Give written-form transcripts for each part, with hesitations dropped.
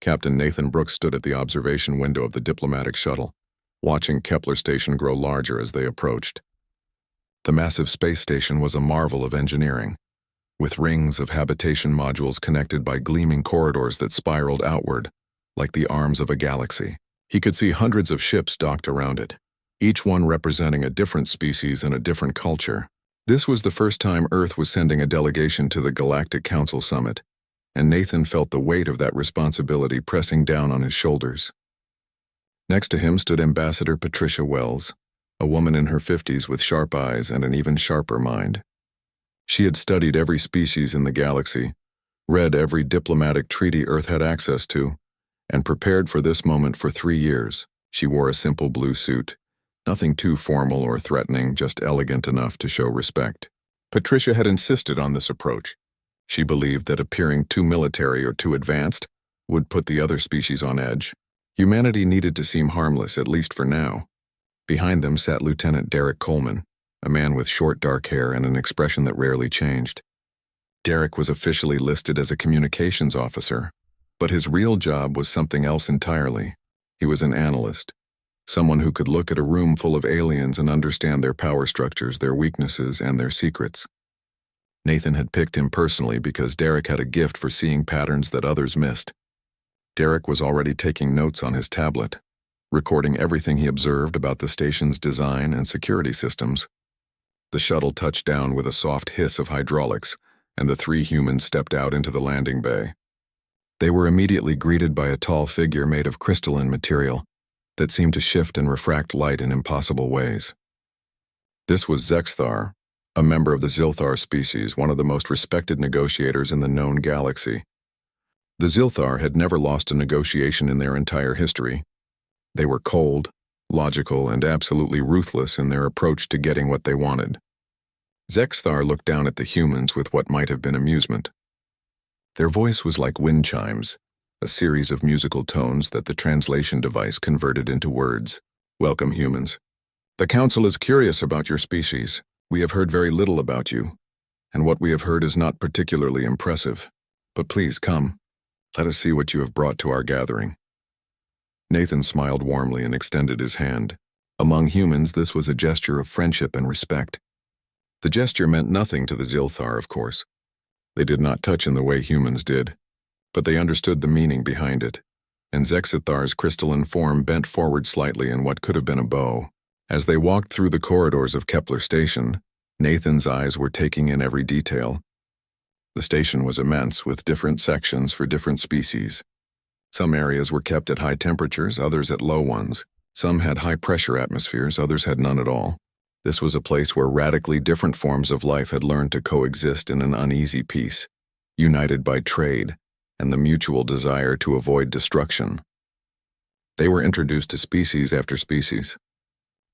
Captain Nathan Brooks stood at the observation window of the diplomatic shuttle, watching Kepler Station grow larger as they approached. The massive space station was a marvel of engineering, with rings of habitation modules connected by gleaming corridors that spiraled outward, like the arms of a galaxy. He could see hundreds of ships docked around it, each one representing a different species and a different culture. This was the first time Earth was sending a delegation to the Galactic Council Summit, and Nathan felt the weight of that responsibility pressing down on his shoulders. Next to him stood Ambassador Patricia Wells, a woman in her 50s with sharp eyes and an even sharper mind. She had studied every species in the galaxy, read every diplomatic treaty Earth had access to, and prepared for this moment for 3 years. She wore a simple blue suit, nothing too formal or threatening, just elegant enough to show respect. Patricia had insisted on this approach. She believed that appearing too military or too advanced would put the other species on edge. Humanity needed to seem harmless, at least for now. Behind them sat Lieutenant Derek Coleman, a man with short dark hair and an expression that rarely changed. Derek was officially listed as a communications officer, but his real job was something else entirely. He was an analyst, someone who could look at a room full of aliens and understand their power structures, their weaknesses, and their secrets. Nathan had picked him personally because Derek had a gift for seeing patterns that others missed. Derek was already taking notes on his tablet, recording everything he observed about the station's design and security systems. The shuttle touched down with a soft hiss of hydraulics, and the 3 humans stepped out into the landing bay. They were immediately greeted by a tall figure made of crystalline material that seemed to shift and refract light in impossible ways. This was Zexthar, a member of the Zilthar species, one of the most respected negotiators in the known galaxy. The Zilthar had never lost a negotiation in their entire history. They were cold, logical, and absolutely ruthless in their approach to getting what they wanted. Zexthar looked down at the humans with what might have been amusement. Their voice was like wind chimes, a series of musical tones that the translation device converted into words. "Welcome, humans. The Council is curious about your species. We have heard very little about you, and what we have heard is not particularly impressive. But please come. Let us see what you have brought to our gathering." Nathan smiled warmly and extended his hand. Among humans, this was a gesture of friendship and respect. The gesture meant nothing to the Zilthar, of course. They did not touch in the way humans did, but they understood the meaning behind it, and Zexithar's crystalline form bent forward slightly in what could have been a bow. As they walked through the corridors of Kepler Station, Nathan's eyes were taking in every detail. The station was immense, with different sections for different species. Some areas were kept at high temperatures, others at low ones. Some had high-pressure atmospheres, others had none at all. This was a place where radically different forms of life had learned to coexist in an uneasy peace, united by trade and the mutual desire to avoid destruction. They were introduced to species after species.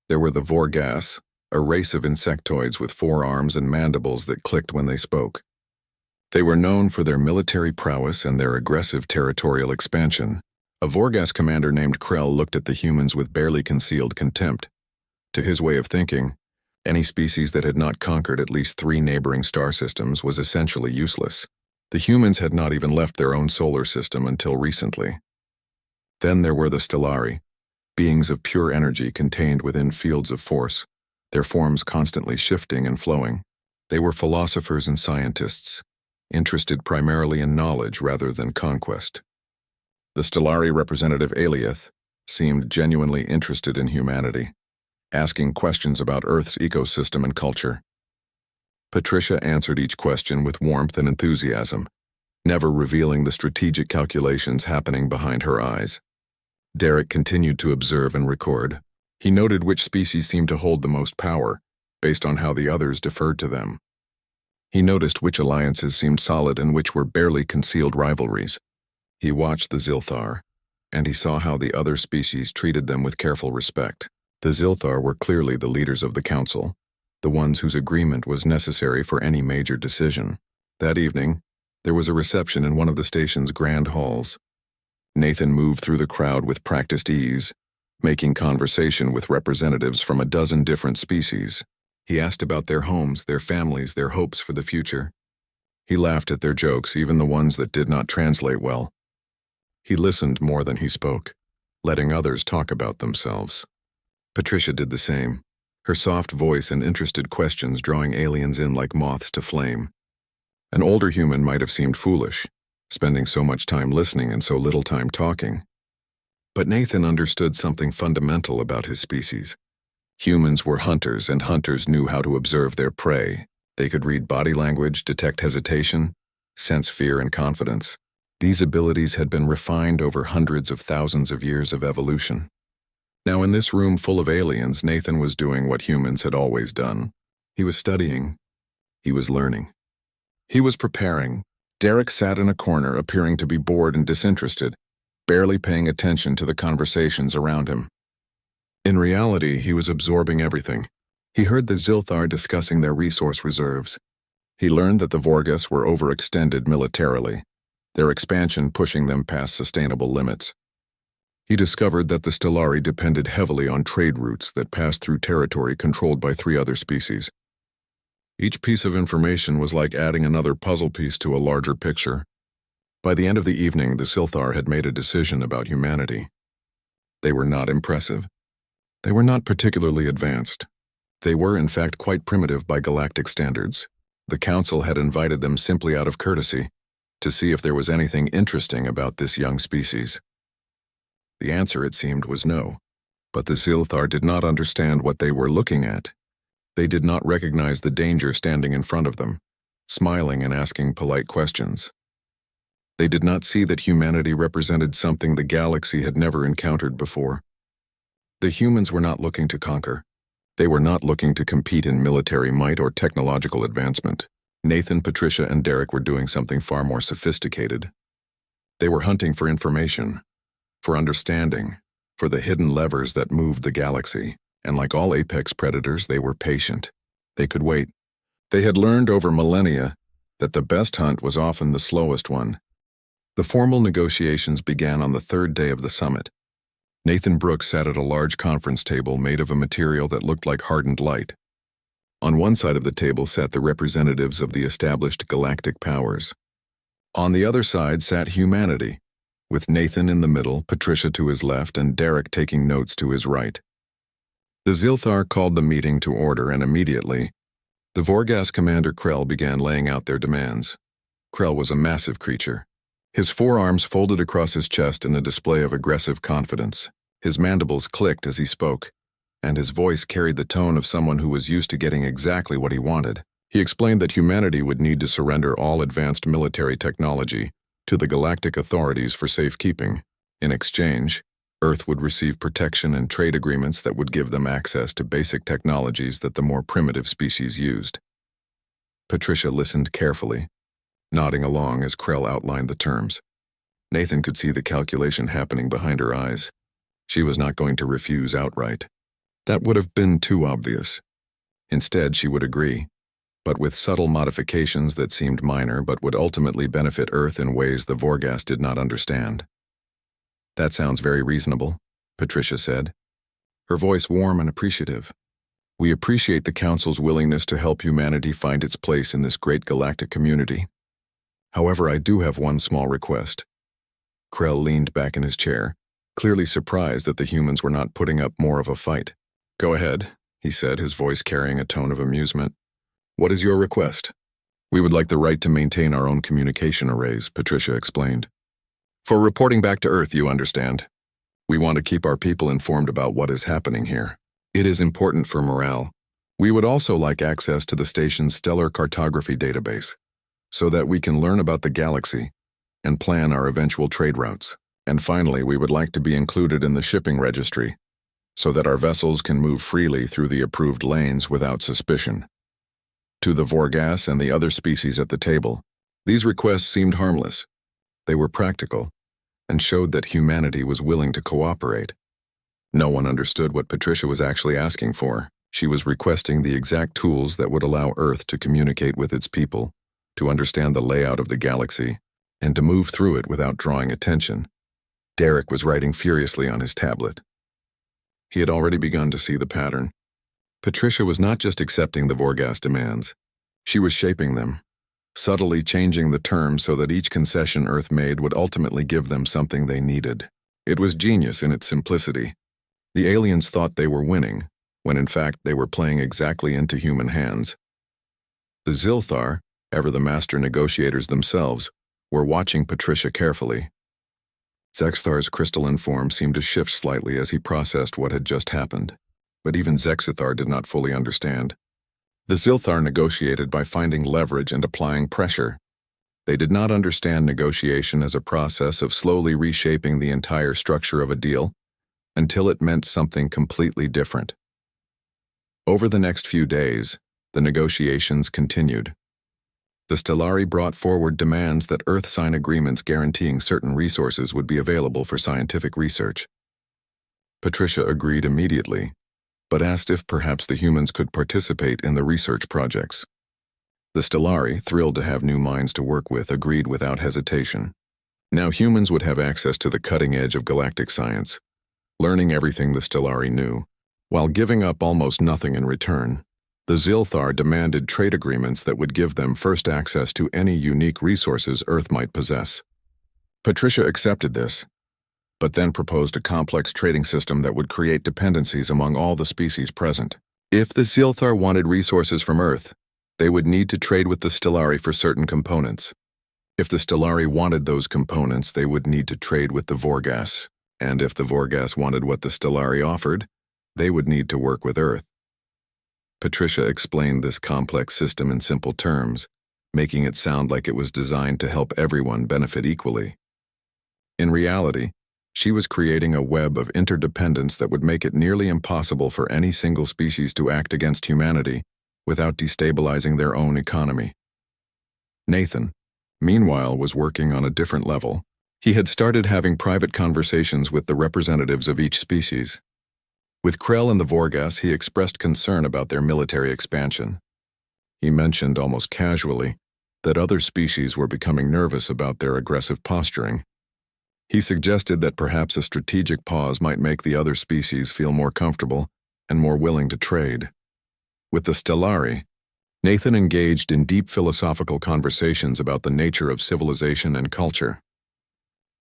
There were the Vorgas, a race of insectoids with 4 arms and mandibles that clicked when they spoke. They were known for their military prowess and their aggressive territorial expansion. A Vorgas commander named Krell looked at the humans with barely concealed contempt. To his way of thinking, any species that had not conquered at least 3 neighboring star systems was essentially useless. The humans had not even left their own solar system until recently. Then there were the Stellari, beings of pure energy contained within fields of force, their forms constantly shifting and flowing. They were philosophers and scientists, interested primarily in knowledge rather than conquest. The Stellari representative Aliath seemed genuinely interested in humanity, asking questions about Earth's ecosystem and culture. Patricia answered each question with warmth and enthusiasm, never revealing the strategic calculations happening behind her eyes. Derek continued to observe and record. He noted which species seemed to hold the most power, based on how the others deferred to them. He noticed which alliances seemed solid and which were barely concealed rivalries. He watched the Zilthar, and he saw how the other species treated them with careful respect. The Zilthar were clearly the leaders of the council, the ones whose agreement was necessary for any major decision. That evening, there was a reception in one of the station's grand halls. Nathan moved through the crowd with practiced ease, making conversation with representatives from a dozen different species. He asked about their homes, their families, their hopes for the future. He laughed at their jokes, even the ones that did not translate well. He listened more than he spoke, letting others talk about themselves. Patricia did the same, her soft voice and interested questions drawing aliens in like moths to flame. An older human might have seemed foolish, spending so much time listening and so little time talking. But Nathan understood something fundamental about his species. Humans were hunters, and hunters knew how to observe their prey. They could read body language, detect hesitation, sense fear and confidence. These abilities had been refined over hundreds of thousands of years of evolution. Now, in this room full of aliens, Nathan was doing what humans had always done. He was studying. He was learning. He was preparing. Derek sat in a corner, appearing to be bored and disinterested, barely paying attention to the conversations around him. In reality, he was absorbing everything. He heard the Zilthar discussing their resource reserves. He learned that the Vorgas were overextended militarily, their expansion pushing them past sustainable limits. He discovered that the Stellari depended heavily on trade routes that passed through territory controlled by 3 other species. Each piece of information was like adding another puzzle piece to a larger picture. By the end of the evening, the Zilthar had made a decision about humanity. They were not impressive. They were not particularly advanced. They were, in fact, quite primitive by galactic standards. The Council had invited them simply out of courtesy, to see if there was anything interesting about this young species. The answer, it seemed, was no. But the Zilthar did not understand what they were looking at. They did not recognize the danger standing in front of them, smiling and asking polite questions. They did not see that humanity represented something the galaxy had never encountered before. The humans were not looking to conquer. They were not looking to compete in military might or technological advancement. Nathan, Patricia, and Derek were doing something far more sophisticated. They were hunting for information, for understanding, for the hidden levers that moved the galaxy, and like all apex predators, they were patient. They could wait. They had learned over millennia that the best hunt was often the slowest one. The formal negotiations began on the 3rd day of the summit. Nathan Brooks sat at a large conference table made of a material that looked like hardened light. On one side of the table sat the representatives of the established galactic powers. On the other side sat humanity, with Nathan in the middle, Patricia to his left, and Derek taking notes to his right. The Zilthar called the meeting to order, and immediately, the Vorgas commander Krell began laying out their demands. Krell was a massive creature. His forearms folded across his chest in a display of aggressive confidence. His mandibles clicked as he spoke, and his voice carried the tone of someone who was used to getting exactly what he wanted. He explained that humanity would need to surrender all advanced military technology to the galactic authorities for safekeeping. In exchange, Earth would receive protection and trade agreements that would give them access to basic technologies that the more primitive species used. Patricia listened carefully, nodding along as Krell outlined the terms. Nathan could see the calculation happening behind her eyes. She was not going to refuse outright. That would have been too obvious. Instead, she would agree, but with subtle modifications that seemed minor but would ultimately benefit Earth in ways the Vorgas did not understand. "That sounds very reasonable," Patricia said, her voice warm and appreciative. "We appreciate the Council's willingness to help humanity find its place in this great galactic community. However, I do have one small request." Krell leaned back in his chair, clearly surprised that the humans were not putting up more of a fight. "Go ahead," he said, his voice carrying a tone of amusement. "What is your request?" "We would like the right to maintain our own communication arrays," Patricia explained. "For reporting back to Earth, you understand. We want to keep our people informed about what is happening here. It is important for morale. We would also like access to the station's stellar cartography database, so that we can learn about the galaxy and plan our eventual trade routes. And finally, we would like to be included in the shipping registry, so that our vessels can move freely through the approved lanes without suspicion." To the Vorgas and the other species at the table, these requests seemed harmless. They were practical, and showed that humanity was willing to cooperate. No one understood what Patricia was actually asking for. She was requesting the exact tools that would allow Earth to communicate with its people, to understand the layout of the galaxy, and to move through it without drawing attention. Derek was writing furiously on his tablet. He had already begun to see the pattern. Patricia was not just accepting the Vorgas demands. She was shaping them. subtly changing the terms so that each concession Earth made would ultimately give them something they needed. It was genius in its simplicity. The aliens thought they were winning, when in fact they were playing exactly into human hands. The Zilthar, ever the master negotiators themselves, were watching Patricia carefully. Zexthar's crystalline form seemed to shift slightly as he processed what had just happened, but even Zexithar did not fully understand. The Zilthar negotiated by finding leverage and applying pressure. They did not understand negotiation as a process of slowly reshaping the entire structure of a deal until it meant something completely different. Over the next few days, the negotiations continued. The Stellari brought forward demands that Earth sign agreements guaranteeing certain resources would be available for scientific research. Patricia agreed immediately, but asked if perhaps the humans could participate in the research projects. The Stellari, thrilled to have new minds to work with, agreed without hesitation. Now humans would have access to the cutting edge of galactic science, learning everything the Stellari knew, while giving up almost nothing in return. The Zilthar demanded trade agreements that would give them first access to any unique resources Earth might possess. Patricia accepted this, but then proposed a complex trading system that would create dependencies among all the species present. If the Zilthar wanted resources from Earth, they would need to trade with the Stellari for certain components. If the Stellari wanted those components, they would need to trade with the Vorgas, and if the Vorgas wanted what the Stellari offered, they would need to work with Earth. Patricia explained this complex system in simple terms, making it sound like it was designed to help everyone benefit equally. In reality, she was creating a web of interdependence that would make it nearly impossible for any single species to act against humanity without destabilizing their own economy. Nathan, meanwhile, was working on a different level. He had started having private conversations with the representatives of each species. With Krell and the Vorgas, he expressed concern about their military expansion. He mentioned almost casually that other species were becoming nervous about their aggressive posturing. He suggested that perhaps a strategic pause might make the other species feel more comfortable and more willing to trade. With the Stellari, Nathan engaged in deep philosophical conversations about the nature of civilization and culture.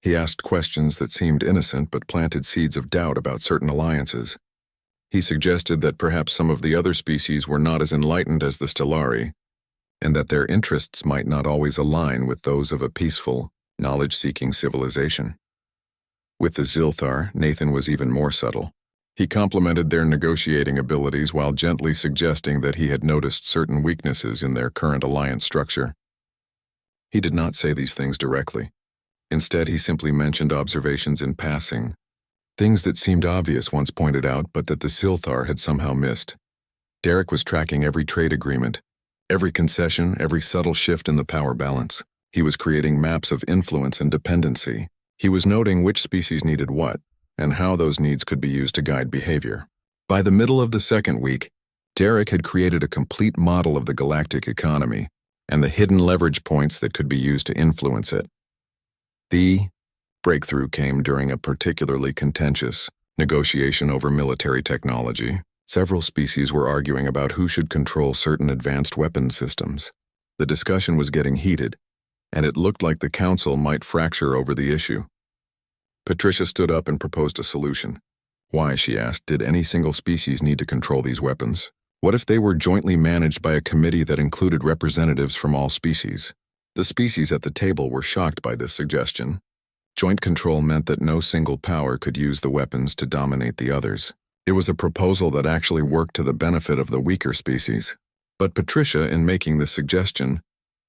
He asked questions that seemed innocent but planted seeds of doubt about certain alliances. He suggested that perhaps some of the other species were not as enlightened as the Stellari, and that their interests might not always align with those of a peaceful, knowledge-seeking civilization. With the Zilthar, Nathan was even more subtle. He complimented their negotiating abilities while gently suggesting that he had noticed certain weaknesses in their current alliance structure. He did not say these things directly. Instead, he simply mentioned observations in passing, things that seemed obvious once pointed out but that the Zilthar had somehow missed. Derek was tracking every trade agreement, every concession, every subtle shift in the power balance. He was creating maps of influence and dependency. He was noting which species needed what, and how those needs could be used to guide behavior. By the middle of the second week, Derek had created a complete model of the galactic economy and the hidden leverage points that could be used to influence it. The breakthrough came during a particularly contentious negotiation over military technology. Several species were arguing about who should control certain advanced weapon systems. The discussion was getting heated, and it looked like the council might fracture over the issue. Patricia stood up and proposed a solution. Why, she asked, did any single species need to control these weapons? What if they were jointly managed by a committee that included representatives from all species? The species at the table were shocked by this suggestion. Joint control meant that no single power could use the weapons to dominate the others. It was a proposal that actually worked to the benefit of the weaker species. But Patricia, in making this suggestion,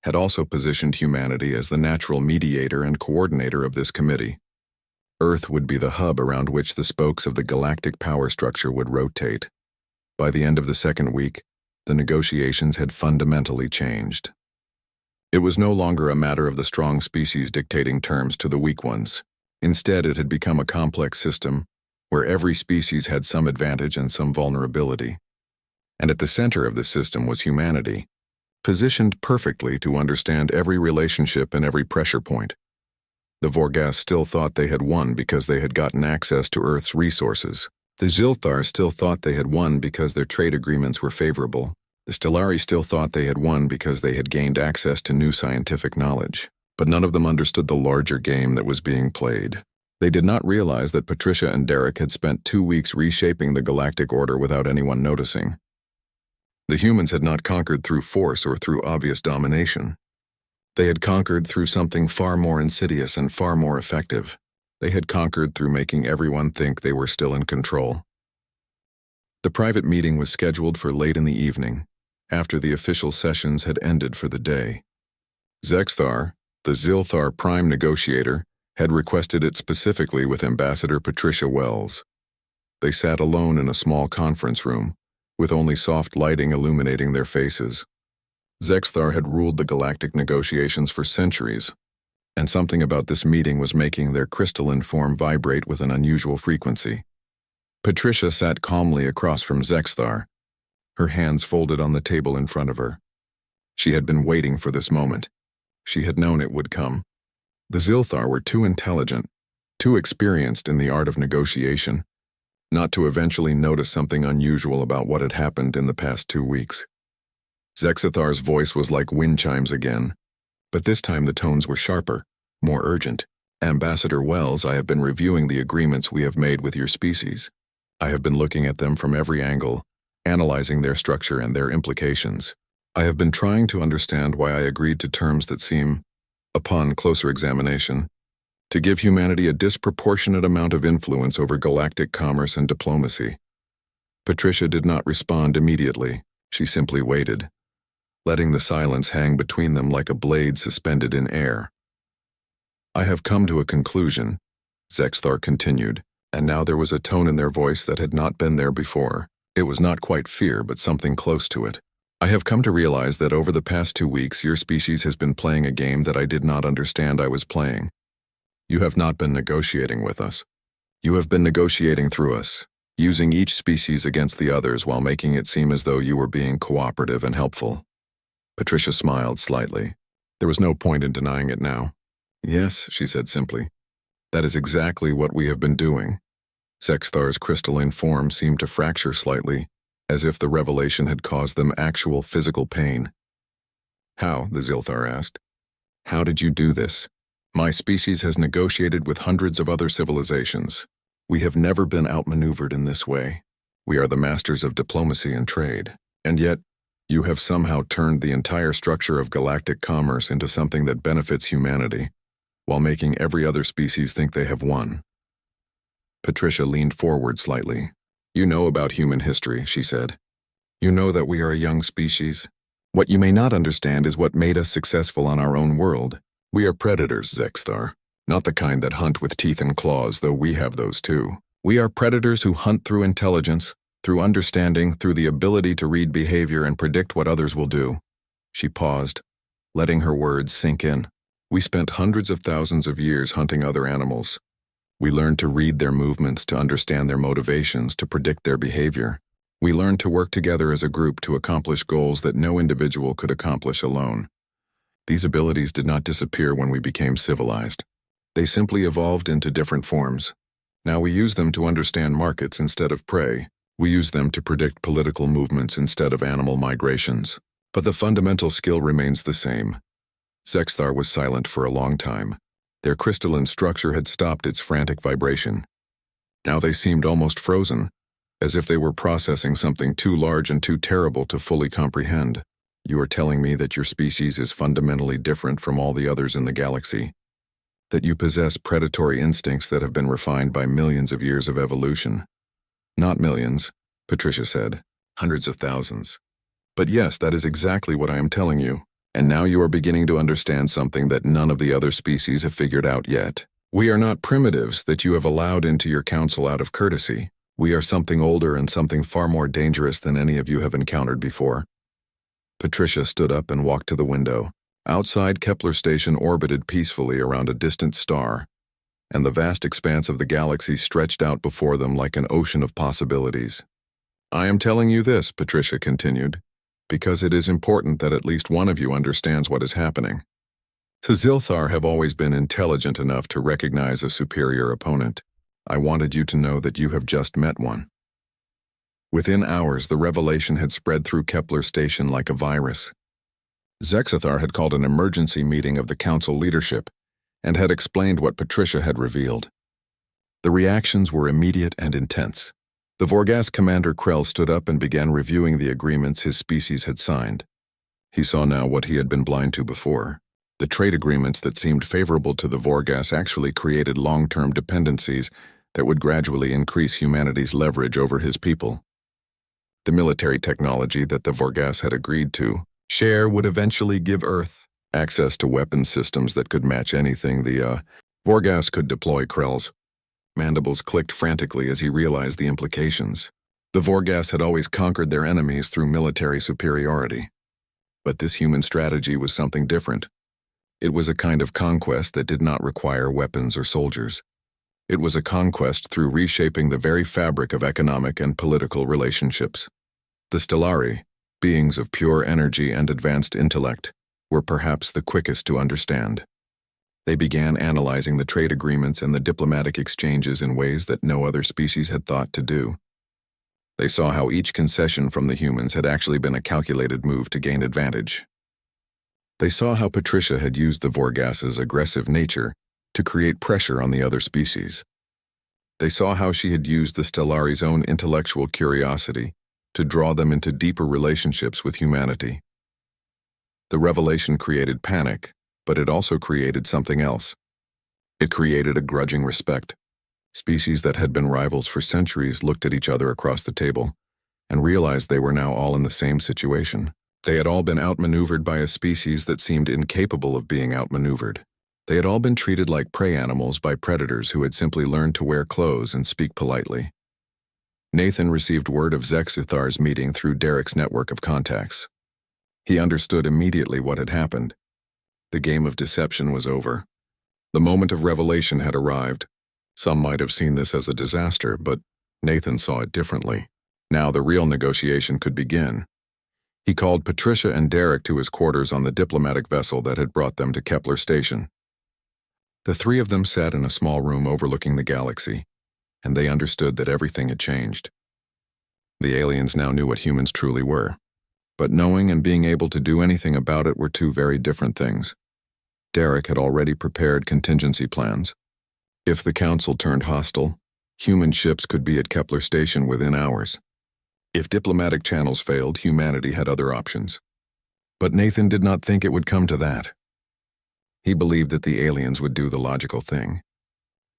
had also positioned humanity as the natural mediator and coordinator of this committee. Earth would be the hub around which the spokes of the galactic power structure would rotate. By the end of the second week, the negotiations had fundamentally changed. It was no longer a matter of the strong species dictating terms to the weak ones. Instead, it had become a complex system where every species had some advantage and some vulnerability. And at the center of the system was humanity, positioned perfectly to understand every relationship and every pressure point. The Vorgas still thought they had won because they had gotten access to Earth's resources. The Zilthar still thought they had won because their trade agreements were favorable. The Stellari still thought they had won because they had gained access to new scientific knowledge, but none of them understood the larger game that was being played. They did not realize that Patricia and Derek had spent 2 weeks reshaping the galactic order without anyone noticing. The humans had not conquered through force or through obvious domination. They had conquered through something far more insidious and far more effective. They had conquered through making everyone think they were still in control. The private meeting was scheduled for late in the evening, after the official sessions had ended for the day. Zexthar, the Zilthar prime negotiator, had requested it specifically with Ambassador Patricia Wells. They sat alone in a small conference room, with only soft lighting illuminating their faces. Zexthar had ruled the galactic negotiations for centuries, and something about this meeting was making their crystalline form vibrate with an unusual frequency. Patricia sat calmly across from Zexthar, her hands folded on the table in front of her. She had been waiting for this moment. She had known it would come. The Zilthar were too intelligent, too experienced in the art of negotiation, not to eventually notice something unusual about what had happened in the past 2 weeks. Zexathar's voice was like wind chimes again, but this time the tones were sharper, more urgent. Ambassador Wells, I have been reviewing the agreements we have made with your species. I have been looking at them from every angle, analyzing their structure and their implications. I have been trying to understand why I agreed to terms that seem, upon closer examination, to give humanity a disproportionate amount of influence over galactic commerce and diplomacy. Patricia did not respond immediately. She simply waited, letting the silence hang between them like a blade suspended in air. I have come to a conclusion, Zexthar continued, and now there was a tone in their voice that had not been there before. It was not quite fear, but something close to it. I have come to realize that over the past 2 weeks, your species has been playing a game that I did not understand I was playing. You have not been negotiating with us. You have been negotiating through us, using each species against the others while making it seem as though you were being cooperative and helpful. Patricia smiled slightly. There was no point in denying it now. Yes, she said simply. That is exactly what we have been doing. Zexthar's crystalline form seemed to fracture slightly, as if the revelation had caused them actual physical pain. How? The Zilthar asked. How did you do this? My species has negotiated with hundreds of other civilizations. We have never been outmaneuvered in this way. We are the masters of diplomacy and trade. And yet, you have somehow turned the entire structure of galactic commerce into something that benefits humanity, while making every other species think they have won. Patricia leaned forward slightly. You know about human history, she said. You know that we are a young species. What you may not understand is what made us successful on our own world. We are predators, Zexthar. Not the kind that hunt with teeth and claws, though we have those too. We are predators who hunt through intelligence, through understanding, through the ability to read behavior and predict what others will do. She paused, letting her words sink in. We spent hundreds of thousands of years hunting other animals. We learned to read their movements, to understand their motivations, to predict their behavior. We learned to work together as a group to accomplish goals that no individual could accomplish alone. These abilities did not disappear when we became civilized. They simply evolved into different forms. Now we use them to understand markets instead of prey. We use them to predict political movements instead of animal migrations. But the fundamental skill remains the same. Zexthar was silent for a long time. Their crystalline structure had stopped its frantic vibration. Now they seemed almost frozen, as if they were processing something too large and too terrible to fully comprehend. You are telling me that your species is fundamentally different from all the others in the galaxy, that you possess predatory instincts that have been refined by millions of years of evolution. Not millions, Patricia said, hundreds of thousands. But yes, that is exactly what I am telling you. And now you are beginning to understand something that none of the other species have figured out yet. We are not primitives that you have allowed into your council out of courtesy. We are something older and something far more dangerous than any of you have encountered before. Patricia stood up and walked to the window. Outside, Kepler Station orbited peacefully around a distant star, and the vast expanse of the galaxy stretched out before them like an ocean of possibilities. I am telling you this, Patricia continued, because it is important that at least one of you understands what is happening. The Zilthar have always been intelligent enough to recognize a superior opponent. I wanted you to know that you have just met one. Within hours, the revelation had spread through Kepler Station like a virus. Zexithar had called an emergency meeting of the council leadership and had explained what Patricia had revealed. The reactions were immediate and intense. The Vorgas commander Krell stood up and began reviewing the agreements his species had signed. He saw now what he had been blind to before. The trade agreements that seemed favorable to the Vorgas actually created long-term dependencies that would gradually increase humanity's leverage over his people. The military technology that the Vorgas had agreed to share would eventually give Earth access to weapon systems that could match anything the Vorgas could deploy. Krell's mandibles clicked frantically as he realized the implications. The Vorgas had always conquered their enemies through military superiority. But this human strategy was something different. It was a kind of conquest that did not require weapons or soldiers. It was a conquest through reshaping the very fabric of economic and political relationships. The Stellari, beings of pure energy and advanced intellect, were perhaps the quickest to understand. They began analyzing the trade agreements and the diplomatic exchanges in ways that no other species had thought to do. They saw how each concession from the humans had actually been a calculated move to gain advantage. They saw how Patricia had used the Vorgas's aggressive nature to create pressure on the other species. They saw how she had used the Stellari's own intellectual curiosity to draw them into deeper relationships with humanity. The revelation created panic, but it also created something else. It created a grudging respect. Species that had been rivals for centuries looked at each other across the table and realized they were now all in the same situation. They had all been outmaneuvered by a species that seemed incapable of being outmaneuvered. They had all been treated like prey animals by predators who had simply learned to wear clothes and speak politely. Nathan received word of Zexithar's meeting through Derek's network of contacts. He understood immediately what had happened. The game of deception was over. The moment of revelation had arrived. Some might have seen this as a disaster, but Nathan saw it differently. Now the real negotiation could begin. He called Patricia and Derek to his quarters on the diplomatic vessel that had brought them to Kepler Station. The three of them sat in a small room overlooking the galaxy, and they understood that everything had changed. The aliens now knew what humans truly were, but knowing and being able to do anything about it were two very different things. Derek had already prepared contingency plans. If the Council turned hostile, human ships could be at Kepler Station within hours. If diplomatic channels failed, humanity had other options. But Nathan did not think it would come to that. He believed that the aliens would do the logical thing.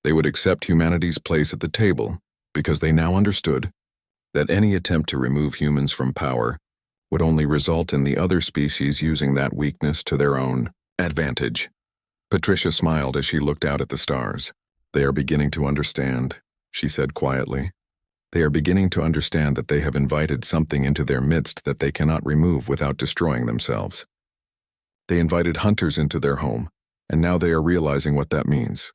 They would accept humanity's place at the table because they now understood that any attempt to remove humans from power would only result in the other species using that weakness to their own advantage. Patricia smiled as she looked out at the stars. "They are beginning to understand," she said quietly. "They are beginning to understand that they have invited something into their midst that they cannot remove without destroying themselves. They invited hunters into their home, and now they are realizing what that means."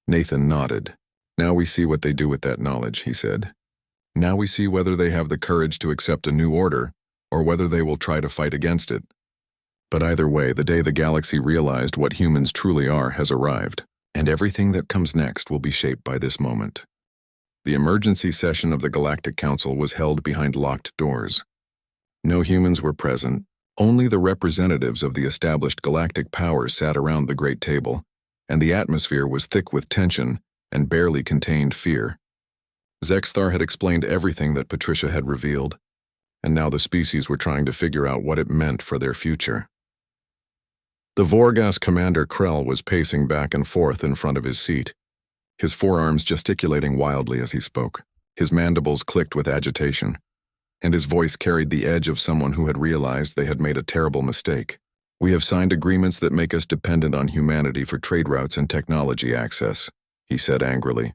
Nathan nodded. "Now we see what they do with that knowledge," he said. "Now we see whether they have the courage to accept a new order, or whether they will try to fight against it. But either way, the day the galaxy realized what humans truly are has arrived, and everything that comes next will be shaped by this moment." The emergency session of the Galactic Council was held behind locked doors. No humans were present. Only the representatives of the established galactic powers sat around the great table, and the atmosphere was thick with tension and barely contained fear. Zexthar had explained everything that Patricia had revealed, and now the species were trying to figure out what it meant for their future. The Vorgas commander Krell was pacing back and forth in front of his seat, his forearms gesticulating wildly as he spoke. His mandibles clicked with agitation, and his voice carried the edge of someone who had realized they had made a terrible mistake. "We have signed agreements that make us dependent on humanity for trade routes and technology access," he said angrily.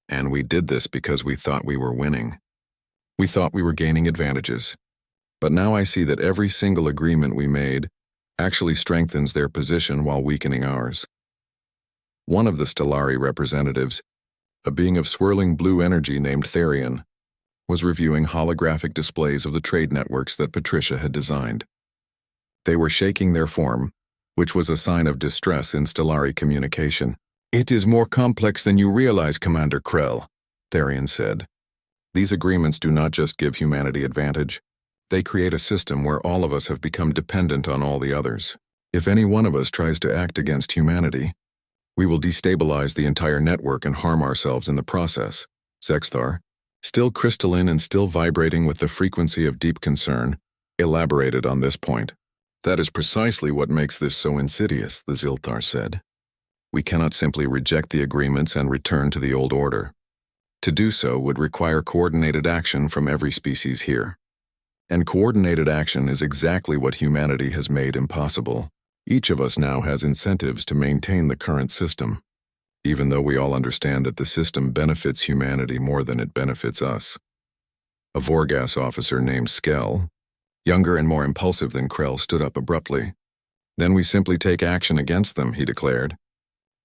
"And we did this because we thought we were winning. We thought we were gaining advantages. But now I see that every single agreement we made actually strengthens their position while weakening ours." One of the Stellari representatives, a being of swirling blue energy named Therian, was reviewing holographic displays of the trade networks that Patricia had designed. They were shaking their form, which was a sign of distress in Stellari communication. "It is more complex than you realize, Commander Krell," Therian said. These agreements do not just give humanity advantage, they create a system where all of us have become dependent on all the others. If any one of us tries to act against humanity, we will destabilize the entire network and harm ourselves in the process. Zexthar, still crystalline and still vibrating with the frequency of deep concern, elaborated on this point. That is precisely what makes this so insidious, the Zilthar said. We cannot simply reject the agreements and return to the old order. To do so would require coordinated action from every species here. And coordinated action is exactly what humanity has made impossible. Each of us now has incentives to maintain the current system, even though we all understand that the system benefits humanity more than it benefits us. A Vorgas officer named Skell, younger and more impulsive than Krell, stood up abruptly. Then we simply take action against them, he declared.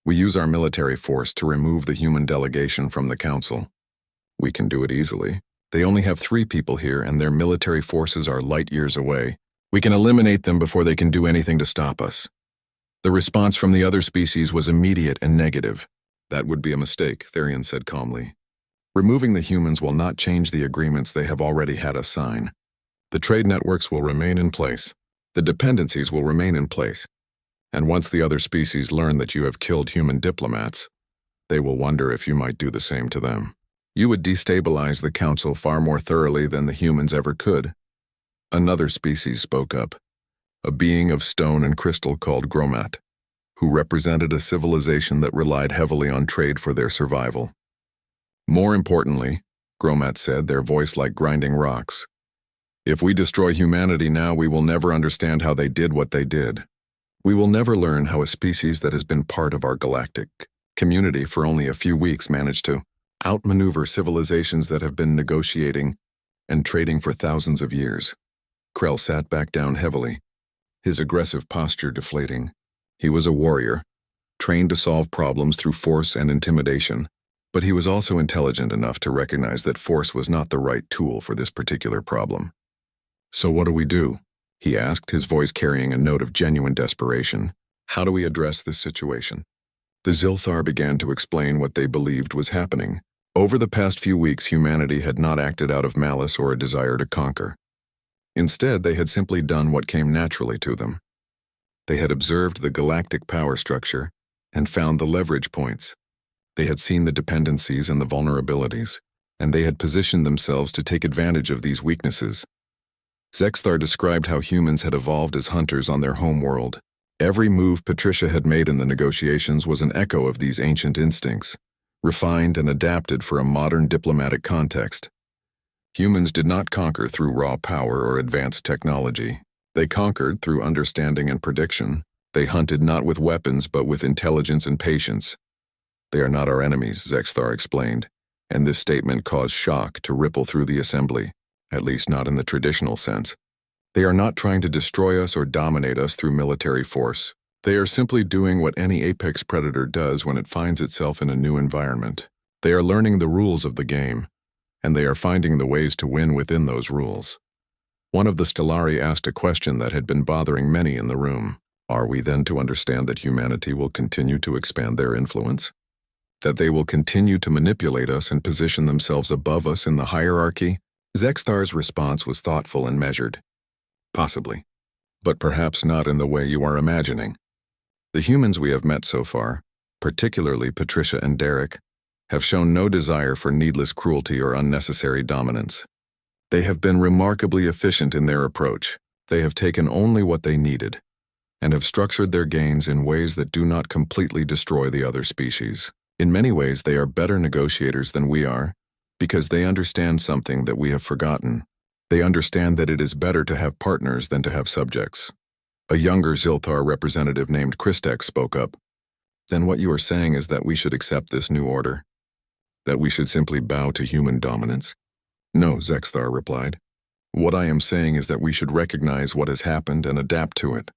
We use our military force to remove the human delegation from the council. We can do it easily. They only have 3 people here and their military forces are light years away. We can eliminate them before they can do anything to stop us. The response from the other species was immediate and negative. That would be a mistake, Therian said calmly. Removing the humans will not change the agreements they have already had us sign. The trade networks will remain in place. The dependencies will remain in place. And once the other species learn that you have killed human diplomats, they will wonder if you might do the same to them. You would destabilize the council far more thoroughly than the humans ever could. Another species spoke up, a being of stone and crystal called Gromat, who represented a civilization that relied heavily on trade for their survival. More importantly, Gromat said, their voice like grinding rocks, if we destroy humanity now, we will never understand how they did what they did. We will never learn how a species that has been part of our galactic community for only a few weeks managed to outmaneuver civilizations that have been negotiating and trading for thousands of years. Krell sat back down heavily, his aggressive posture deflating. He was a warrior, trained to solve problems through force and intimidation, but he was also intelligent enough to recognize that force was not the right tool for this particular problem. So what do we do? He asked, his voice carrying a note of genuine desperation. How do we address this situation? The Zilthar began to explain what they believed was happening. Over the past few weeks, humanity had not acted out of malice or a desire to conquer. Instead, they had simply done what came naturally to them. They had observed the galactic power structure and found the leverage points. They had seen the dependencies and the vulnerabilities, and they had positioned themselves to take advantage of these weaknesses. Zexthar described how humans had evolved as hunters on their home world. Every move Patricia had made in the negotiations was an echo of these ancient instincts, refined and adapted for a modern diplomatic context. Humans did not conquer through raw power or advanced technology. They conquered through understanding and prediction. They hunted not with weapons but with intelligence and patience. They are not our enemies, Zexthar explained, and this statement caused shock to ripple through the assembly, at least not in the traditional sense. They are not trying to destroy us or dominate us through military force. They are simply doing what any apex predator does when it finds itself in a new environment. They are learning the rules of the game, and they are finding the ways to win within those rules. One of the Stellari asked a question that had been bothering many in the room. Are we then to understand that humanity will continue to expand their influence? That they will continue to manipulate us and position themselves above us in the hierarchy? Zexthar's response was thoughtful and measured. Possibly, but perhaps not in the way you are imagining. The humans we have met so far, particularly Patricia and Derek, have shown no desire for needless cruelty or unnecessary dominance. They have been remarkably efficient in their approach. They have taken only what they needed, and have structured their gains in ways that do not completely destroy the other species. In many ways, they are better negotiators than we are, because they understand something that we have forgotten. They understand that it is better to have partners than to have subjects. A younger Zilthar representative named Kristex spoke up. Then what you are saying is that we should accept this new order? That we should simply bow to human dominance? No, Zexthar replied. What I am saying is that we should recognize what has happened and adapt to it.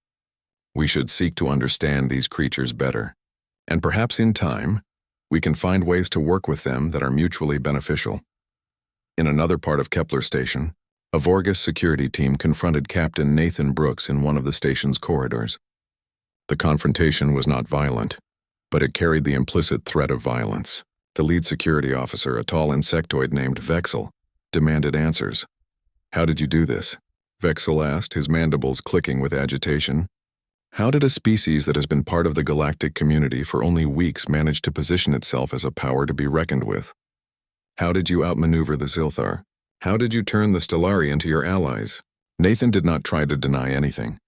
We should seek to understand these creatures better. And perhaps in time, we can find ways to work with them that are mutually beneficial. In another part of Kepler Station, a Vorgas security team confronted Captain Nathan Brooks in one of the station's corridors. The confrontation was not violent, but it carried the implicit threat of violence. The lead security officer, a tall insectoid named Vexel, demanded answers. How did you do this? Vexel asked, his mandibles clicking with agitation. How did a species that has been part of the galactic community for only weeks manage to position itself as a power to be reckoned with? How did you outmaneuver the Zilthar? How did you turn the Stellari into your allies? Nathan did not try to deny anything.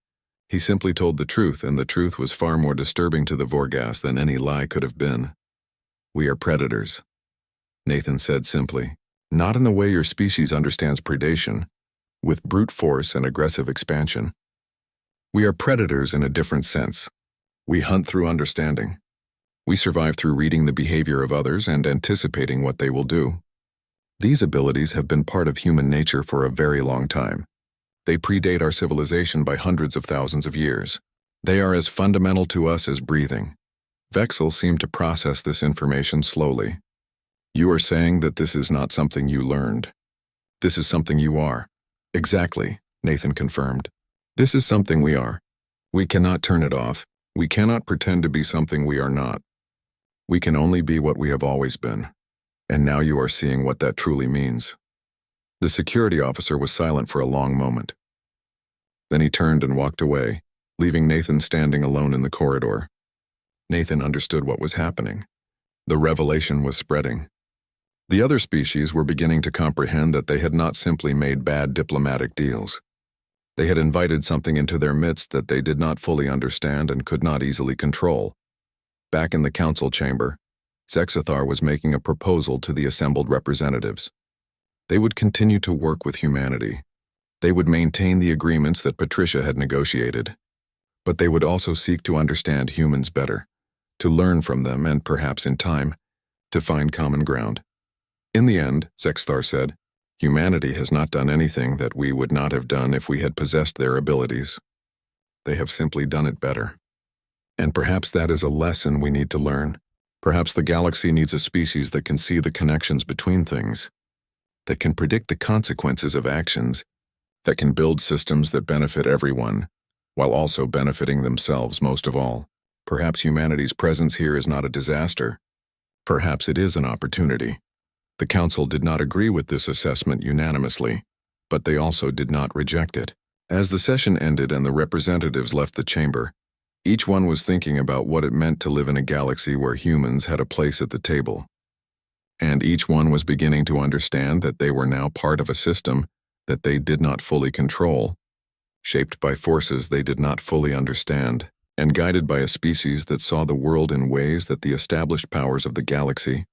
He simply told the truth, and the truth was far more disturbing to the Vorgas than any lie could have been. We are predators, Nathan said simply. Not in the way your species understands predation, with brute force and aggressive expansion. We are predators in a different sense. We hunt through understanding. We survive through reading the behavior of others and anticipating what they will do. These abilities have been part of human nature for a very long time. They predate our civilization by hundreds of thousands of years. They are as fundamental to us as breathing. Vexel seemed to process this information slowly. You are saying that this is not something you learned. This is something you are. Exactly, Nathan confirmed. This is something we are. We cannot turn it off. We cannot pretend to be something we are not. We can only be what we have always been. And now you are seeing what that truly means. The security officer was silent for a long moment. Then he turned and walked away, leaving Nathan standing alone in the corridor. Nathan understood what was happening. The revelation was spreading. The other species were beginning to comprehend that they had not simply made bad diplomatic deals. They had invited something into their midst that they did not fully understand and could not easily control. Back in the council chamber, Zexathar was making a proposal to the assembled representatives. They would continue to work with humanity. They would maintain the agreements that Patricia had negotiated. But they would also seek to understand humans better, to learn from them and perhaps in time, to find common ground. In the end, Zexthar said, humanity has not done anything that we would not have done if we had possessed their abilities. They have simply done it better. And perhaps that is a lesson we need to learn. Perhaps the galaxy needs a species that can see the connections between things, that can predict the consequences of actions, that can build systems that benefit everyone, while also benefiting themselves most of all. Perhaps humanity's presence here is not a disaster. Perhaps it is an opportunity. The council did not agree with this assessment unanimously, but they also did not reject it. As the session ended and the representatives left the chamber, each one was thinking about what it meant to live in a galaxy where humans had a place at the table. And each one was beginning to understand that they were now part of a system that they did not fully control, shaped by forces they did not fully understand, and guided by a species that saw the world in ways that the established powers of the galaxy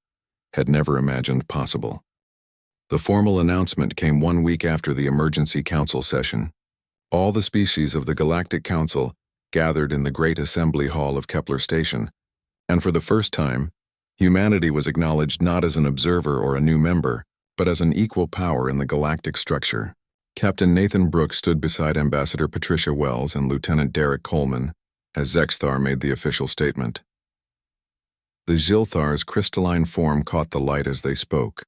had never imagined possible. The formal announcement came 1 week after the emergency council session. All the species of the Galactic Council gathered in the Great Assembly Hall of Kepler Station, and for the first time, humanity was acknowledged not as an observer or a new member, but as an equal power in the galactic structure. Captain Nathan Brooks stood beside Ambassador Patricia Wells and Lieutenant Derek Coleman as Zexthar made the official statement. The Zilthar's crystalline form caught the light as they spoke,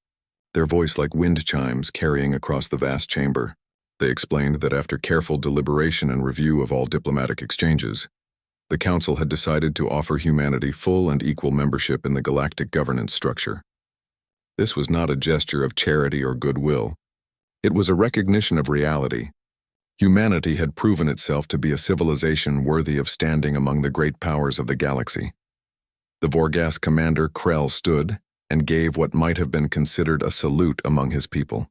their voice like wind chimes carrying across the vast chamber. They explained that after careful deliberation and review of all diplomatic exchanges, the Council had decided to offer humanity full and equal membership in the galactic governance structure. This was not a gesture of charity or goodwill. It was a recognition of reality. Humanity had proven itself to be a civilization worthy of standing among the great powers of the galaxy. The Vorgas commander Krell stood and gave what might have been considered a salute among his people.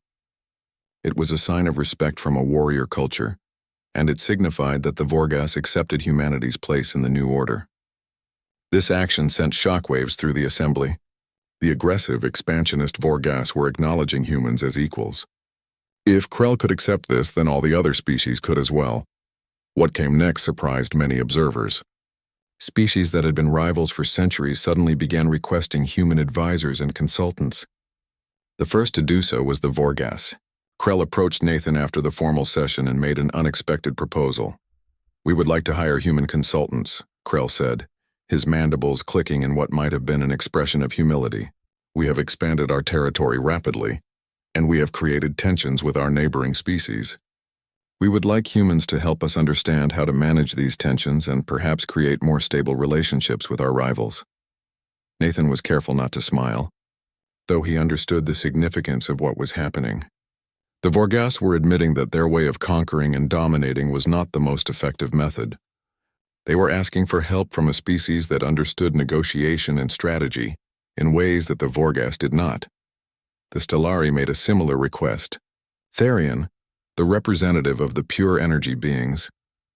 It was a sign of respect from a warrior culture, and it signified that the Vorgas accepted humanity's place in the new order. This action sent shockwaves through the assembly. The aggressive, expansionist Vorgas were acknowledging humans as equals. If Krell could accept this, then all the other species could as well. What came next surprised many observers. Species that had been rivals for centuries suddenly began requesting human advisors and consultants. The first to do so was the Vorgas. Krell approached Nathan after the formal session and made an unexpected proposal. "We would like to hire human consultants," Krell said, his mandibles clicking in what might have been an expression of humility. "We have expanded our territory rapidly, and we have created tensions with our neighboring species. We would like humans to help us understand how to manage these tensions and perhaps create more stable relationships with our rivals." Nathan was careful not to smile, though he understood the significance of what was happening. The Vorgas were admitting that their way of conquering and dominating was not the most effective method. They were asking for help from a species that understood negotiation and strategy in ways that the Vorgas did not. The Stellari made a similar request. Therion, the representative of the pure energy beings,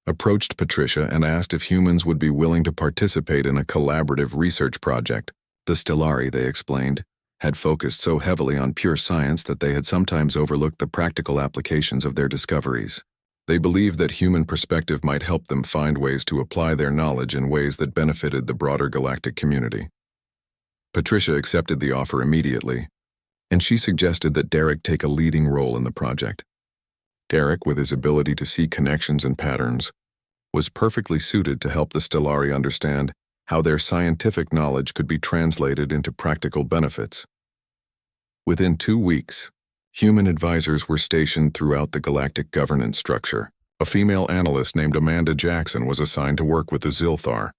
approached Patricia and asked if humans would be willing to participate in a collaborative research project. The Stellari, they explained, had focused so heavily on pure science that they had sometimes overlooked the practical applications of their discoveries. They believed that human perspective might help them find ways to apply their knowledge in ways that benefited the broader galactic community. Patricia accepted the offer immediately, and she suggested that Derek take a leading role in the project. Derek, with his ability to see connections and patterns, was perfectly suited to help the Stellari understand how their scientific knowledge could be translated into practical benefits. Within 2 weeks, human advisors were stationed throughout the galactic governance structure. A female analyst named Amanda Jackson was assigned to work with the Zilthar,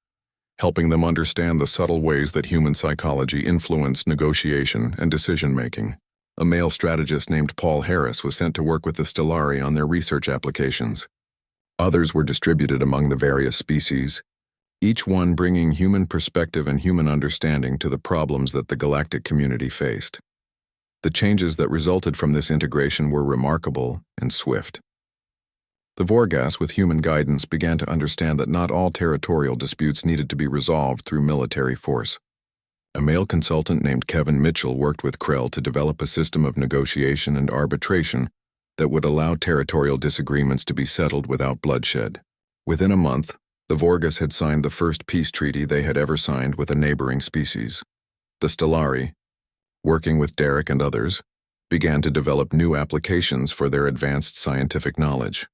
helping them understand the subtle ways that human psychology influenced negotiation and decision-making. A male strategist named Paul Harris was sent to work with the Stellari on their research applications. Others were distributed among the various species, each one bringing human perspective and human understanding to the problems that the galactic community faced. The changes that resulted from this integration were remarkable and swift. The Vorgas, with human guidance, began to understand that not all territorial disputes needed to be resolved through military force. A male consultant named Kevin Mitchell worked with Krell to develop a system of negotiation and arbitration that would allow territorial disagreements to be settled without bloodshed. Within a month, the Vorgas had signed the first peace treaty they had ever signed with a neighboring species. The Stellari, working with Derek and others, began to develop new applications for their advanced scientific knowledge.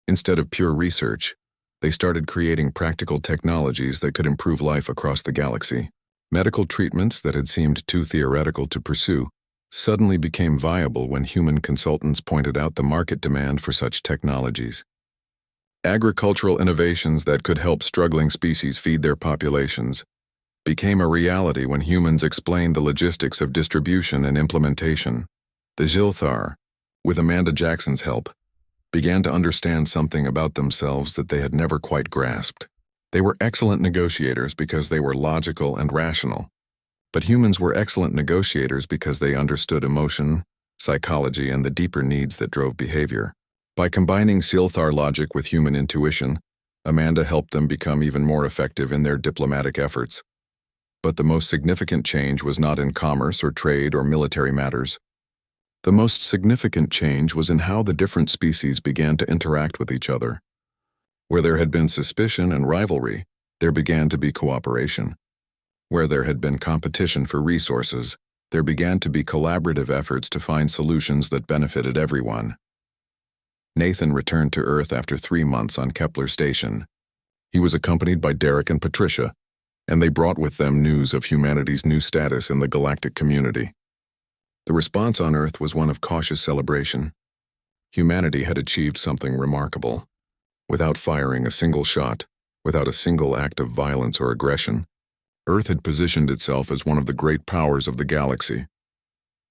Instead of pure research, they started creating practical technologies that could improve life across the galaxy. Medical treatments that had seemed too theoretical to pursue suddenly became viable when human consultants pointed out the market demand for such technologies. Agricultural innovations that could help struggling species feed their populations became a reality when humans explained the logistics of distribution and implementation. The Zilthar, with Amanda Jackson's help, began to understand something about themselves that they had never quite grasped. They were excellent negotiators because they were logical and rational, but humans were excellent negotiators because they understood emotion, psychology, and the deeper needs that drove behavior. By combining Zilthar logic with human intuition, Amanda helped them become even more effective in their diplomatic efforts. But the most significant change was not in commerce or trade or military matters. The most significant change was in how the different species began to interact with each other. Where there had been suspicion and rivalry, there began to be cooperation. Where there had been competition for resources, there began to be collaborative efforts to find solutions that benefited everyone. Nathan returned to Earth after 3 months on Kepler Station. He was accompanied by Derek and Patricia, and they brought with them news of humanity's new status in the galactic community. The response on Earth was one of cautious celebration. Humanity had achieved something remarkable. Without firing a single shot, without a single act of violence or aggression, Earth had positioned itself as one of the great powers of the galaxy.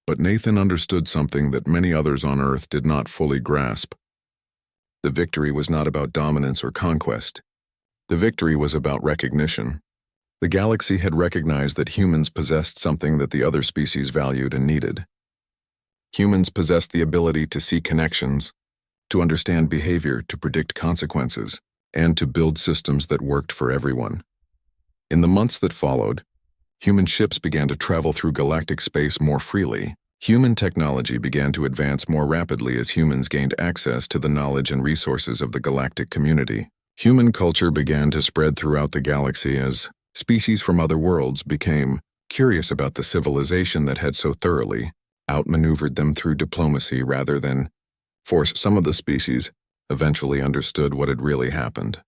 But Nathan understood something that many others on Earth did not fully grasp. The victory was not about dominance or conquest. The victory was about recognition. The galaxy had recognized that humans possessed something that the other species valued and needed. Humans possessed the ability to see connections, to understand behavior, to predict consequences, and to build systems that worked for everyone. In the months that followed, human ships began to travel through galactic space more freely. Human technology began to advance more rapidly as humans gained access to the knowledge and resources of the galactic community. Human culture began to spread throughout the galaxy as species from other worlds became curious about the civilization that had so thoroughly outmaneuvered them through diplomacy rather than force. Some of the species eventually understood what had really happened.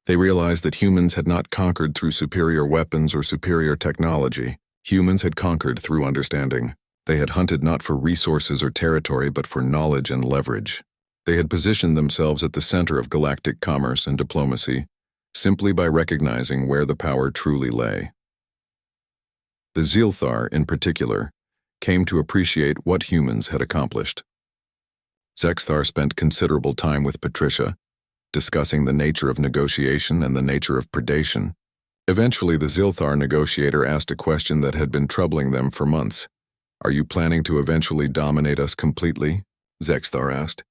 They realized that humans had not conquered through superior weapons or superior technology. Humans had conquered through understanding. They had hunted not for resources or territory but for knowledge and leverage. They had positioned themselves at the center of galactic commerce and diplomacy simply by recognizing where the power truly lay. The Zilthar, in particular, came to appreciate what humans had accomplished. Zexthar spent considerable time with Patricia, discussing the nature of negotiation and the nature of predation. Eventually, the Zilthar negotiator asked a question that had been troubling them for months. "Are you planning to eventually dominate us completely?" Zexthar asked.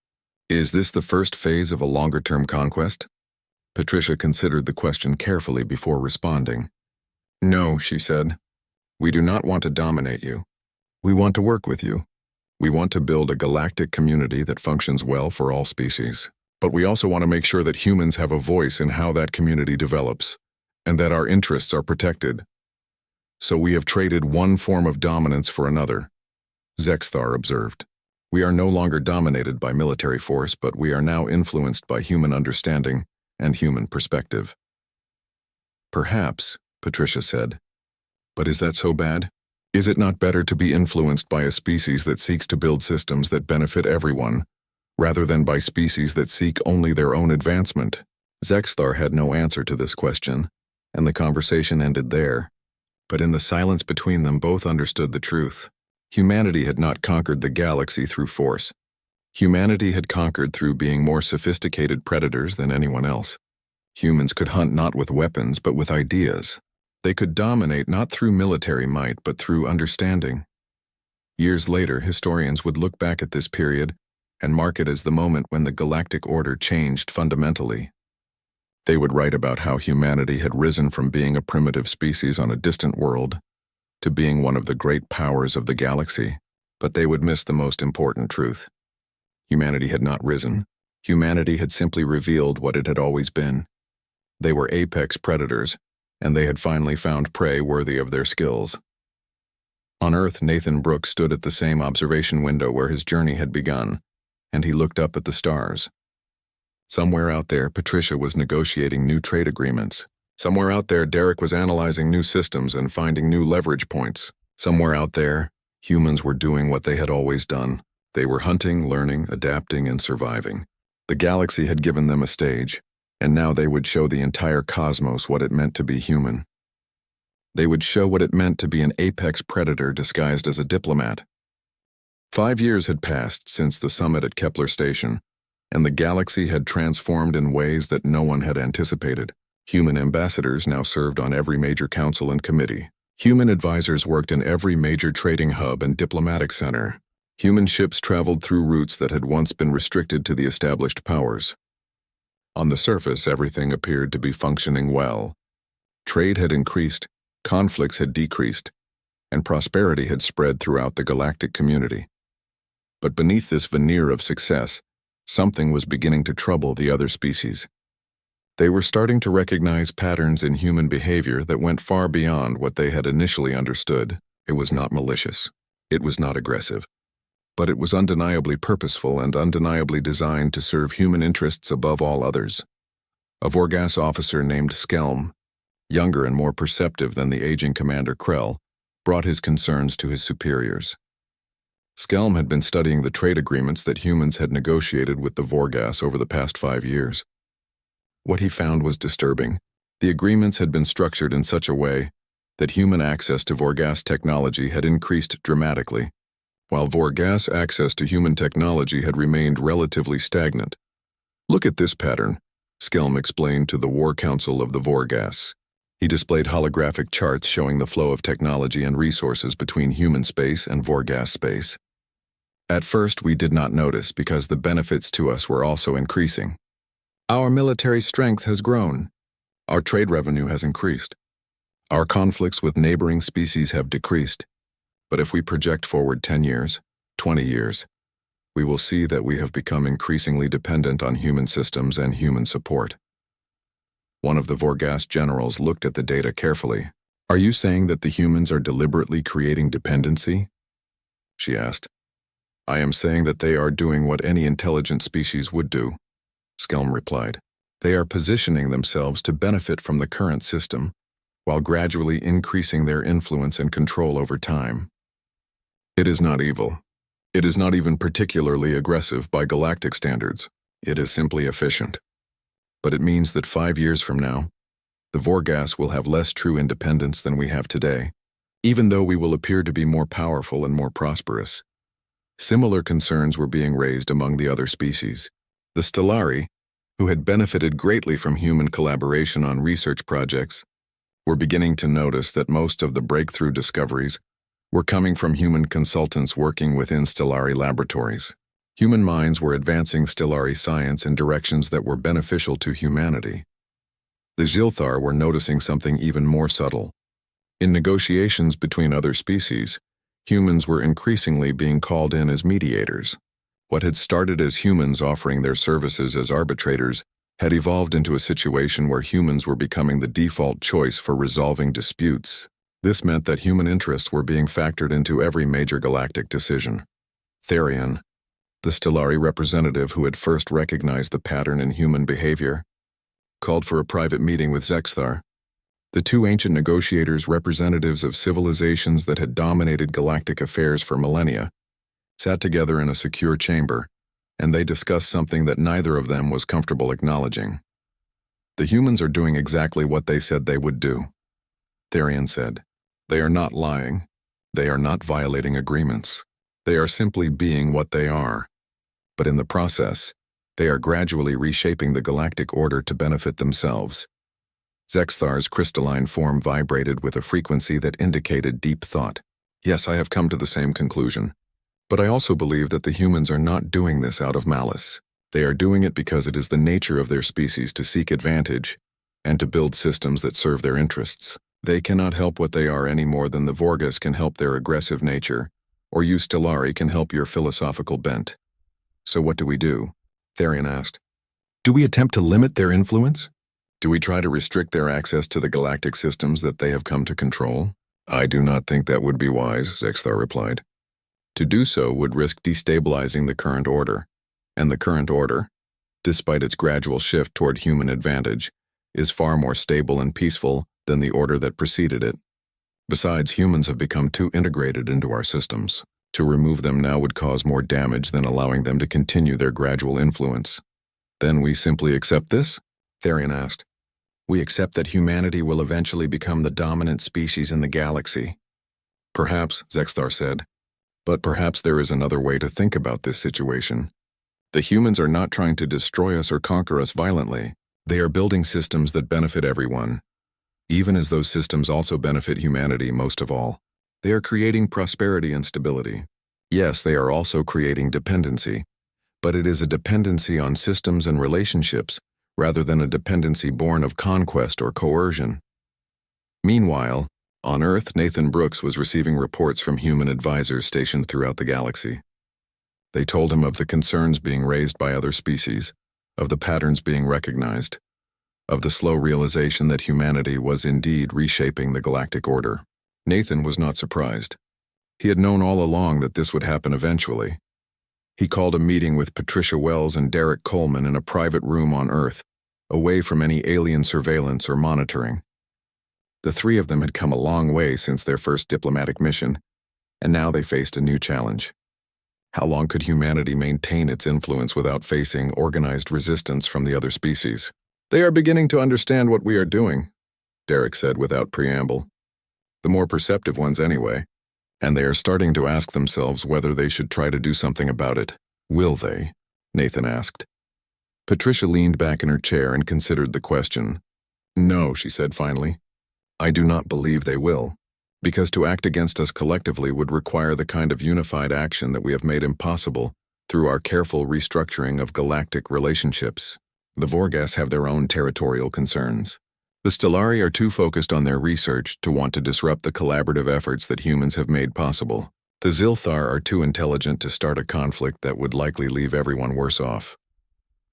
"Is this the first phase of a longer-term conquest?" Patricia considered the question carefully before responding. "No," she said. "We do not want to dominate you. We want to work with you. We want to build a galactic community that functions well for all species. But we also want to make sure that humans have a voice in how that community develops, and that our interests are protected. So we have traded one form of dominance for another," Zexthar observed. "We are no longer dominated by military force, but we are now influenced by human understanding and human perspective." "Perhaps," Patricia said. "But is that so bad? Is it not better to be influenced by a species that seeks to build systems that benefit everyone, rather than by species that seek only their own advancement?" Zexthar had no answer to this question, and the conversation ended there. But in the silence between them, both understood the truth. Humanity had not conquered the galaxy through force. Humanity had conquered through being more sophisticated predators than anyone else. Humans could hunt not with weapons, but with ideas. They could dominate not through military might, but through understanding. Years later, historians would look back at this period and mark it as the moment when the galactic order changed fundamentally. They would write about how humanity had risen from being a primitive species on a distant world to being one of the great powers of the galaxy, but they would miss the most important truth. Humanity had not risen. Humanity had simply revealed what it had always been. They were apex predators, and they had finally found prey worthy of their skills. On Earth, Nathan Brooks stood at the same observation window where his journey had begun, and he looked up at the stars. Somewhere out there, Patricia was negotiating new trade agreements. Somewhere out there, Derek was analyzing new systems and finding new leverage points. Somewhere out there, humans were doing what they had always done. They were hunting, learning, adapting, and surviving. The galaxy had given them a stage, and now they would show the entire cosmos what it meant to be human. They would show what it meant to be an apex predator disguised as a diplomat. 5 years had passed since the summit at Kepler Station, and the galaxy had transformed in ways that no one had anticipated. Human ambassadors now served on every major council and committee. Human advisors worked in every major trading hub and diplomatic center. Human ships traveled through routes that had once been restricted to the established powers. On the surface, everything appeared to be functioning well. Trade had increased, conflicts had decreased, and prosperity had spread throughout the galactic community. But beneath this veneer of success, something was beginning to trouble the other species. They were starting to recognize patterns in human behavior that went far beyond what they had initially understood. It was not malicious. It was not aggressive. But it was undeniably purposeful and undeniably designed to serve human interests above all others. A Vorgas officer named Skelm, younger and more perceptive than the aging Commander Krell, brought his concerns to his superiors. Skelm had been studying the trade agreements that humans had negotiated with the Vorgas over the past 5 years. What he found was disturbing. The agreements had been structured in such a way that human access to Vorgas technology had increased dramatically, while Vorgas access to human technology had remained relatively stagnant. "Look at this pattern," Skelm explained to the War Council of the Vorgas. He displayed holographic charts showing the flow of technology and resources between human space and Vorgas space. "At first, we did not notice because the benefits to us were also increasing. Our military strength has grown. Our trade revenue has increased. Our conflicts with neighboring species have decreased. But if we project forward 10 years, 20 years, we will see that we have become increasingly dependent on human systems and human support." One of the Vorgas generals looked at the data carefully. "Are you saying that the humans are deliberately creating dependency?" she asked. "I am saying that they are doing what any intelligent species would do," Skelm replied. "They are positioning themselves to benefit from the current system, while gradually increasing their influence and control over time. It is not evil. It is not even particularly aggressive by galactic standards. It is simply efficient. But it means that 5 years from now, the Vorgas will have less true independence than we have today, even though we will appear to be more powerful and more prosperous. Similar concerns were being raised among the other species. The Stellari, who had benefited greatly from human collaboration on research projects, were beginning to notice that most of the breakthrough discoveries were coming from human consultants working within Stellari laboratories. Human minds were advancing Stellari science in directions that were beneficial to humanity. The Zilthar were noticing something even more subtle. In negotiations between other species, humans were increasingly being called in as mediators. What had started as humans offering their services as arbitrators had evolved into a situation where humans were becoming the default choice for resolving disputes. This meant that human interests were being factored into every major galactic decision. Therion, the Stellari representative who had first recognized the pattern in human behavior, called for a private meeting with Zexthar. The two ancient negotiators, representatives of civilizations that had dominated galactic affairs for millennia, sat together in a secure chamber, and they discussed something that neither of them was comfortable acknowledging. The humans are doing exactly what they said they would do, Therion said. They are not lying. They are not violating agreements. They are simply being what they are. But in the process, they are gradually reshaping the galactic order to benefit themselves. Zexthar's crystalline form vibrated with a frequency that indicated deep thought. Yes, I have come to the same conclusion. But I also believe that the humans are not doing this out of malice. They are doing it because it is the nature of their species to seek advantage and to build systems that serve their interests. They cannot help what they are any more than the Vorgas can help their aggressive nature, or you Stellari can help your philosophical bent. So what do we do? Therion asked. Do we attempt to limit their influence? Do we try to restrict their access to the galactic systems that they have come to control? I do not think that would be wise, Zexthar replied. To do so would risk destabilizing the current order, and the current order, despite its gradual shift toward human advantage, is far more stable and peaceful than the order that preceded it. Besides, humans have become too integrated into our systems. To remove them now would cause more damage than allowing them to continue their gradual influence. Then we simply accept this? Therion asked. We accept that humanity will eventually become the dominant species in the galaxy. Perhaps, Zexthar said. But perhaps there is another way to think about this situation. The humans are not trying to destroy us or conquer us violently. They are building systems that benefit everyone, even as those systems also benefit humanity most of all. They are creating prosperity and stability. Yes, they are also creating dependency, but it is a dependency on systems and relationships rather than a dependency born of conquest or coercion. Meanwhile, on Earth, Nathan Brooks was receiving reports from human advisors stationed throughout the galaxy. They told him of the concerns being raised by other species, of the patterns being recognized, of the slow realization that humanity was indeed reshaping the galactic order. Nathan was not surprised. He had known all along that this would happen eventually. He called a meeting with Patricia Wells and Derek Coleman in a private room on Earth, away from any alien surveillance or monitoring. The three of them had come a long way since their first diplomatic mission, and now they faced a new challenge. How long could humanity maintain its influence without facing organized resistance from the other species? They are beginning to understand what we are doing, Derek said without preamble. The more perceptive ones anyway, and they are starting to ask themselves whether they should try to do something about it. Will they? Nathan asked. Patricia leaned back in her chair and considered the question. No, she said finally. I do not believe they will, because to act against us collectively would require the kind of unified action that we have made impossible through our careful restructuring of galactic relationships. The Vorgas have their own territorial concerns. The Stellari are too focused on their research to want to disrupt the collaborative efforts that humans have made possible. The Zilthar are too intelligent to start a conflict that would likely leave everyone worse off.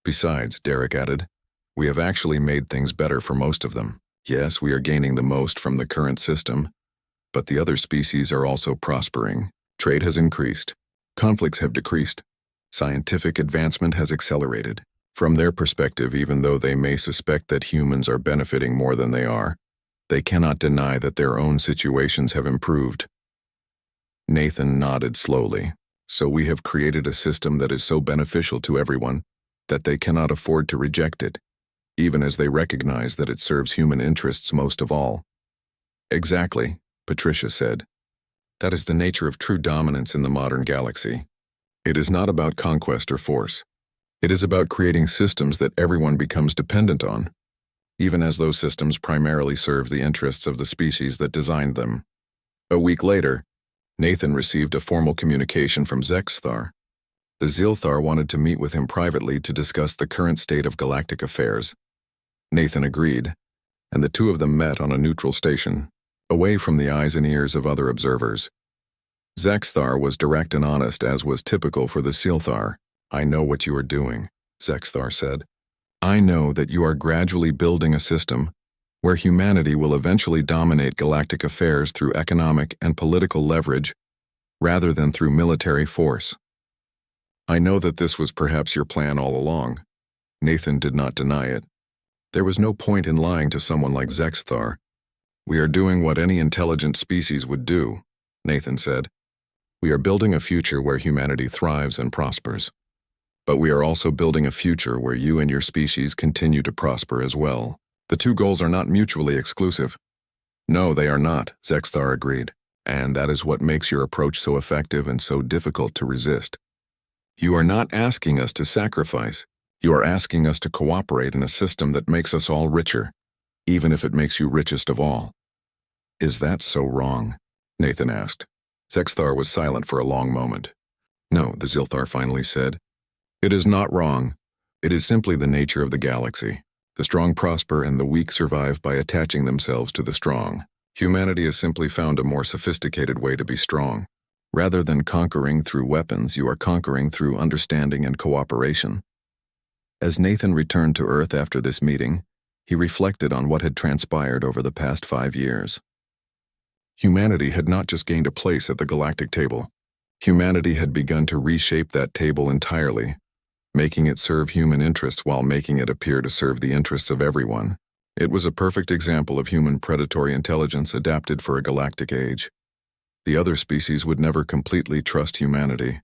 Besides, Derek added, we have actually made things better for most of them. Yes, we are gaining the most from the current system, but the other species are also prospering. Trade has increased. Conflicts have decreased. Scientific advancement has accelerated. From their perspective, even though they may suspect that humans are benefiting more than they are, they cannot deny that their own situations have improved. Nathan nodded slowly. So we have created a system that is so beneficial to everyone that they cannot afford to reject it, even as they recognize that it serves human interests most of all. Exactly, Patricia said. That is the nature of true dominance in the modern galaxy. It is not about conquest or force. It is about creating systems that everyone becomes dependent on, even as those systems primarily serve the interests of the species that designed them. A week later, Nathan received a formal communication from Zexthar. The Zilthar wanted to meet with him privately to discuss the current state of galactic affairs. Nathan agreed, and the two of them met on a neutral station, away from the eyes and ears of other observers. Zexthar was direct and honest, as was typical for the Zilthar. "I know what you are doing," Zexthar said. "I know that you are gradually building a system where humanity will eventually dominate galactic affairs through economic and political leverage rather than through military force. I know that this was perhaps your plan all along." Nathan did not deny it. There was no point in lying to someone like Zexthar. "We are doing what any intelligent species would do," Nathan said. "We are building a future where humanity thrives and prospers. But we are also building a future where you and your species continue to prosper as well. The two goals are not mutually exclusive." "No, they are not," Zexthar agreed. "And that is what makes your approach so effective and so difficult to resist. You are not asking us to sacrifice. You are asking us to cooperate in a system that makes us all richer, even if it makes you richest of all." "Is that so wrong?" Nathan asked. Zexthar was silent for a long moment. "No," the Zilthar finally said. "It is not wrong. It is simply the nature of the galaxy. The strong prosper and the weak survive by attaching themselves to the strong. Humanity has simply found a more sophisticated way to be strong. Rather than conquering through weapons, you are conquering through understanding and cooperation." As Nathan returned to Earth after this meeting, he reflected on what had transpired over the past 5 years. Humanity had not just gained a place at the galactic table. Humanity had begun to reshape that table entirely, making it serve human interests while making it appear to serve the interests of everyone. It was a perfect example of human predatory intelligence adapted for a galactic age. The other species would never completely trust humanity.